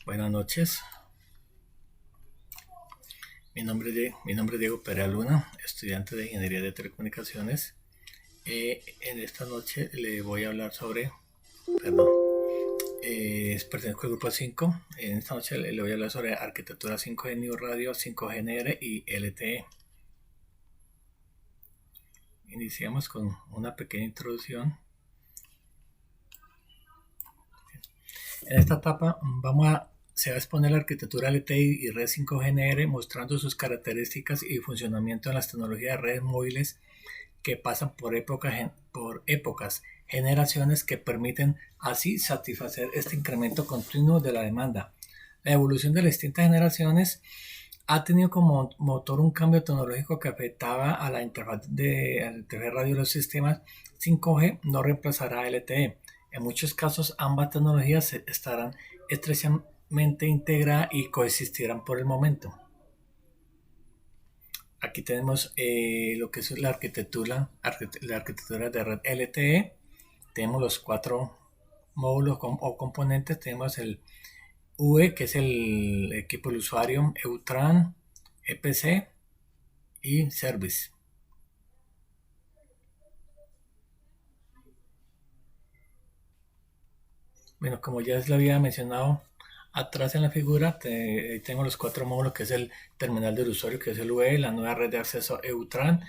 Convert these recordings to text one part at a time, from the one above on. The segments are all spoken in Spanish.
Buenas noches, mi nombre es Diego Perea Luna, estudiante de Ingeniería de Telecomunicaciones. En esta noche le voy a hablar sobre, perdón, pertenezco al grupo 5. En esta noche le voy a hablar sobre arquitectura 5G New Radio, 5G NR y LTE. Iniciamos con una pequeña introducción. En esta etapa se va a exponer la arquitectura LTE y red 5G NR, mostrando sus características y funcionamiento en las tecnologías de redes móviles que pasan por épocas, generaciones que permiten así satisfacer este incremento continuo de la demanda. La evolución de las distintas generaciones ha tenido como motor un cambio tecnológico que afectaba a la interfaz de radio de los sistemas. 5G no reemplazará a LTE. En muchos casos ambas tecnologías estarán estrechamente integradas y coexistirán por el momento. Aquí tenemos lo que es la arquitectura de red LTE. Tenemos los 4 módulos o componentes. Tenemos el UE, que es el equipo del usuario, EUTRAN, EPC y Service. Bueno, como ya les lo había mencionado atrás en la figura, tengo los 4 módulos, que es el terminal del usuario, que es el UE, la nueva red de acceso EUTRAN,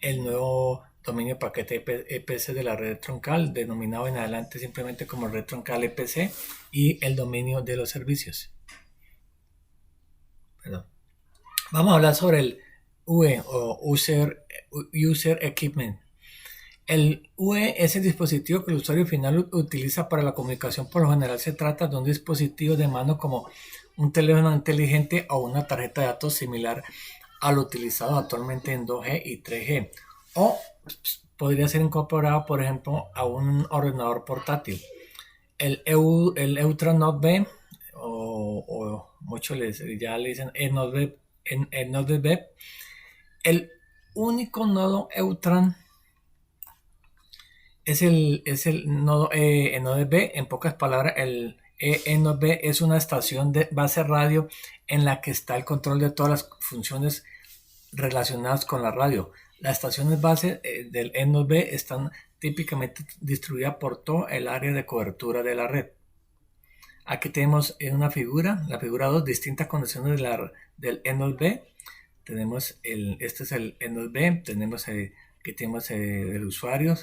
el nuevo dominio paquete EPC de la red troncal, denominado en adelante simplemente como red troncal EPC, y el dominio de los servicios. Perdón. Vamos a hablar sobre el UE o User Equipment. El UE es el dispositivo que el usuario final utiliza para la comunicación. Por lo general se trata de un dispositivo de mano como un teléfono inteligente o una tarjeta de datos similar al utilizado actualmente en 2G y 3G, o podría ser incorporado, por ejemplo, a un ordenador portátil. El EUTRAN Note B, o muchos ya le dicen el Note B, el único nodo EUTRAN es el nodo Node B. En pocas palabras, el Node B es una estación de base radio en la que está el control de todas las funciones relacionadas con la radio. Las estaciones base del Node B están típicamente distribuidas por todo el área de cobertura de la red. Aquí tenemos en una figura, la figura 2, distintas conexiones del Node B. Tenemos este es el Node B, tenemos que tenemos el usuario,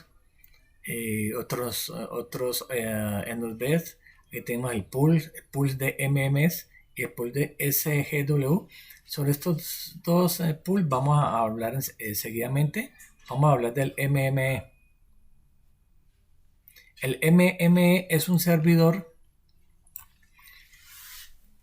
otros Node B, tenemos el pool de MMS y el pool de SGW. Sobre estos dos pools vamos a hablar seguidamente. Vamos a hablar del MME. El MME es un servidor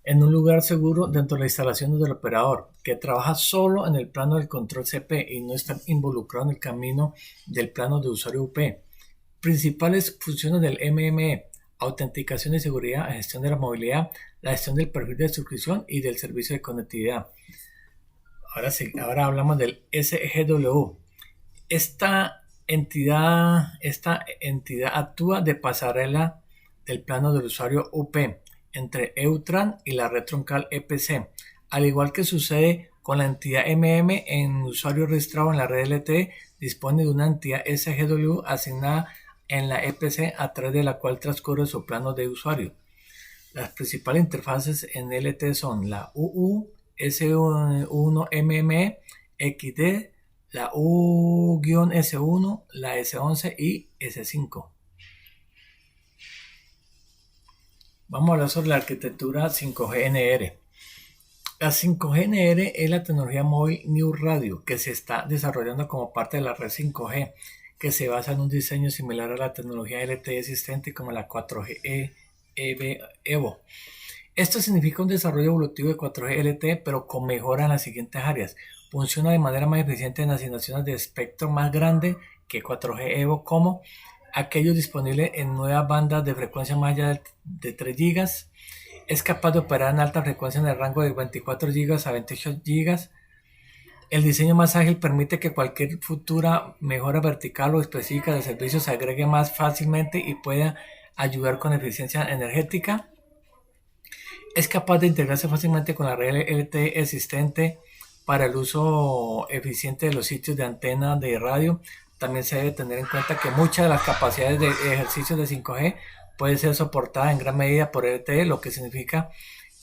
en un lugar seguro dentro de la instalación del operador, que trabaja solo en el plano del control CP y no está involucrado en el camino del plano de usuario UP. Principales funciones del MME: autenticación y seguridad, gestión de la movilidad, la gestión del perfil de suscripción y del servicio de conectividad. Ahora hablamos del SGW. Esta entidad actúa de pasarela del plano del usuario UP entre EUTRAN y la red troncal EPC. Al igual que sucede con la entidad MM, en usuario registrado en la red LTE dispone de una entidad SGW asignada en la EPC, a través de la cual transcurre su plano de usuario. Las principales interfaces en LTE son la UU, S1 XD, la U-S1, la S11 y S5. Vamos a hablar sobre la arquitectura 5G NR. La 5G NR es la tecnología móvil New Radio que se está desarrollando como parte de la red 5G, que se basa en un diseño similar a la tecnología LTE existente como la 4G EVO. Esto significa un desarrollo evolutivo de 4G LTE, pero con mejora en las siguientes áreas. Funciona de manera más eficiente en asignaciones de espectro más grande que 4G EVO, como aquellos disponibles en nuevas bandas de frecuencia más allá de 3 GB. Es capaz de operar en alta frecuencia en el rango de 24 GB a 28 GB. El diseño más ágil permite que cualquier futura mejora vertical o específica del servicio se agregue más fácilmente y pueda ayudar con eficiencia energética. Es capaz de integrarse fácilmente con la red LTE existente para el uso eficiente de los sitios de antena de radio. También se debe tener en cuenta que muchas de las capacidades de ejercicio de 5G pueden ser soportadas en gran medida por LTE, lo que significa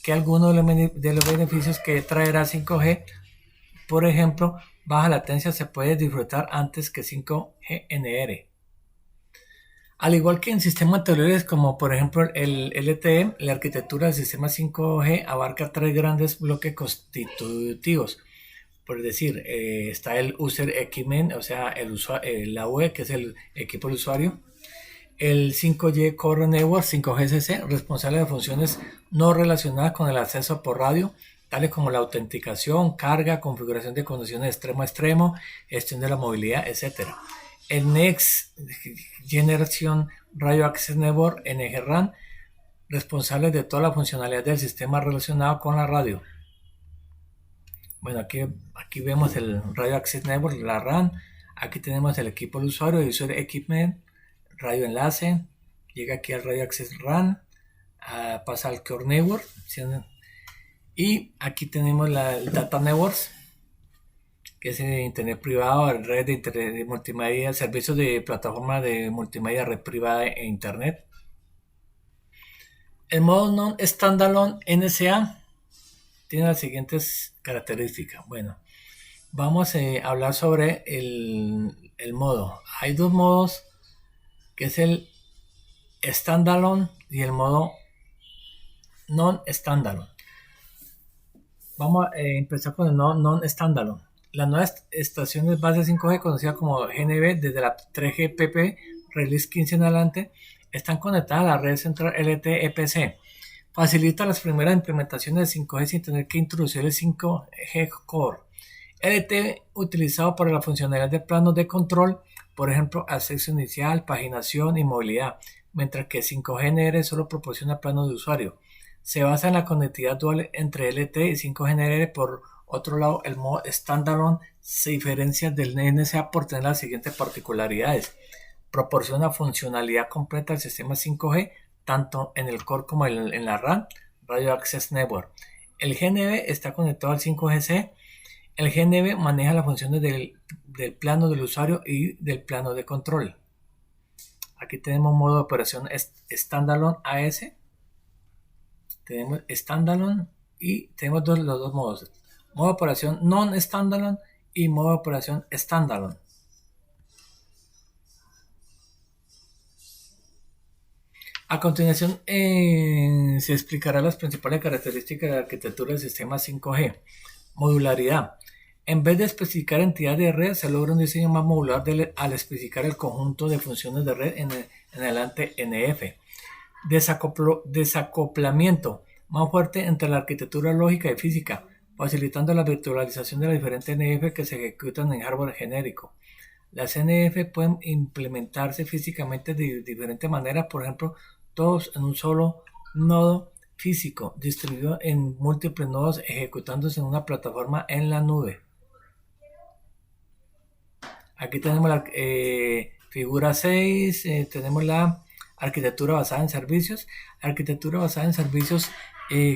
que algunos de los beneficios que traerá 5G, por ejemplo, baja latencia, se puede disfrutar antes que 5G NR. Al igual que en sistemas anteriores como por ejemplo el LTE, la arquitectura del sistema 5G abarca tres grandes bloques constitutivos. Por decir, está el User Equipment, o sea, la UE, que es el equipo del usuario. El 5G Core Network 5GCC, responsable de funciones no relacionadas con el acceso por radio, tales como la autenticación, carga, configuración de conexiones de extremo a extremo, gestión de la movilidad, etc. El Next Generation Radio Access Network NGRAN, responsable de toda la funcionalidad del sistema relacionado con la radio. Bueno, aquí vemos el Radio Access Network, la RAN. Aquí tenemos el equipo del usuario, User Equipment, radio enlace. Llega aquí al Radio Access RAN, pasa al Core Network. Y aquí tenemos el Data Networks, que es el internet privado, red de internet de multimedia, servicios de plataforma de multimedia, red privada e internet. El modo non-standalone NSA tiene las siguientes características. Bueno, vamos a hablar sobre el modo. Hay dos modos, que es el standalone y el modo non-standalone. Vamos a empezar con el non-standalone. Las nuevas estaciones base 5G, conocidas como GNB, desde la 3GPP Release 15 en adelante, están conectadas a la red central LTE-EPC. Facilita las primeras implementaciones de 5G sin tener que introducir el 5G Core. LTE utilizado para la funcionalidad de planos de control, por ejemplo, acceso inicial, paginación y movilidad, mientras que 5GNR solo proporciona planos de usuario. Se basa en la conectividad dual entre LTE y 5GNR. Por otro lado, el modo standalone se diferencia del NSA por tener las siguientes particularidades. Proporciona funcionalidad completa al sistema 5G, tanto en el core como en la RAN, Radio Access Network. El GNB está conectado al 5GC. El GNB maneja las funciones del plano del usuario y del plano de control. Aquí tenemos modo de operación standalone AS. Tenemos standalone y tenemos los dos modos. Modo de operación non-standalone y modo de operación standalone. A continuación se explicará las principales características de la arquitectura del sistema 5G. Modularidad. En vez de especificar entidades de red, se logra un diseño más modular al especificar el conjunto de funciones de red en adelante NF. Desacoplamiento más fuerte entre la arquitectura lógica y física, facilitando la virtualización de las diferentes NF que se ejecutan en hardware genérico. Las NF pueden implementarse físicamente de diferentes maneras, por ejemplo, todos en un solo nodo físico, distribuido en múltiples nodos ejecutándose en una plataforma en la nube. Aquí tenemos la figura 6, tenemos la arquitectura basada en servicios. Arquitectura basada en servicios,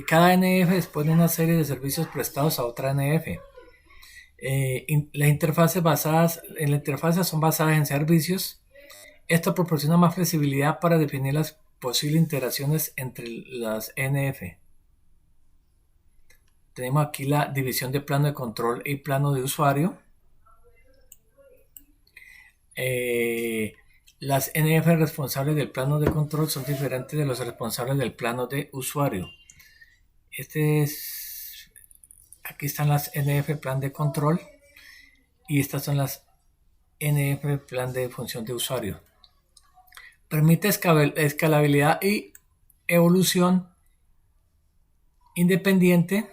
cada NF dispone de una serie de servicios prestados a otra NF. Las interfaces son basadas en servicios. Esto proporciona más flexibilidad para definir las posibles interacciones entre las NF. Tenemos aquí la división de plano de control y plano de usuario. Las NF responsables del plano de control son diferentes de los responsables del plano de usuario. Aquí están las NF plan de control y estas son las NF plan de función de usuario. Permite escalabilidad y evolución independiente.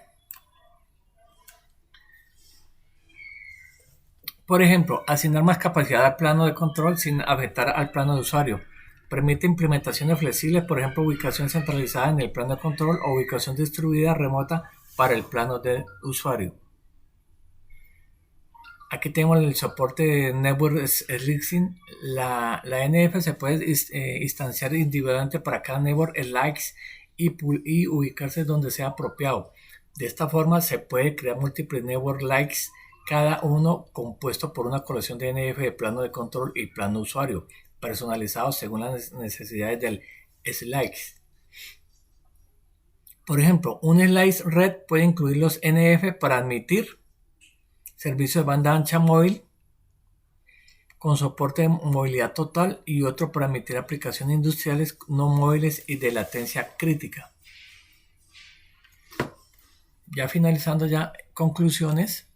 Por ejemplo, asignar más capacidad al plano de control sin afectar al plano de usuario. Permite implementaciones flexibles, por ejemplo, ubicación centralizada en el plano de control o ubicación distribuida remota para el plano de usuario. Aquí tenemos el soporte de Network Slicing. La NF se puede instanciar individualmente para cada network slice y ubicarse donde sea apropiado. De esta forma se puede crear múltiples network likes, cada uno compuesto por una colección de NF de plano de control y plano usuario, personalizados según las necesidades del slice. Por ejemplo, un slice red puede incluir los NF para admitir servicio de banda ancha móvil con soporte de movilidad total y otro para admitir aplicaciones industriales no móviles y de latencia crítica. Ya finalizando ya conclusiones,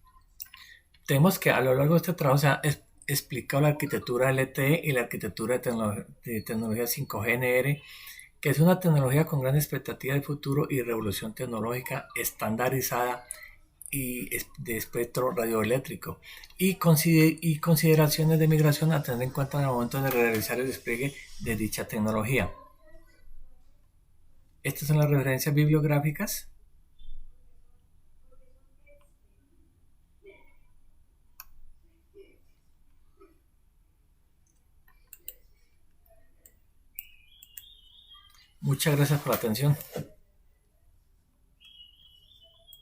tenemos que a lo largo de este trabajo se ha explicado la arquitectura LTE y la arquitectura de tecnología 5G NR, que es una tecnología con gran expectativa de futuro y revolución tecnológica estandarizada y de espectro radioeléctrico y consideraciones de migración a tener en cuenta en el momento de realizar el despliegue de dicha tecnología. Estas son las referencias bibliográficas. Muchas gracias por la atención.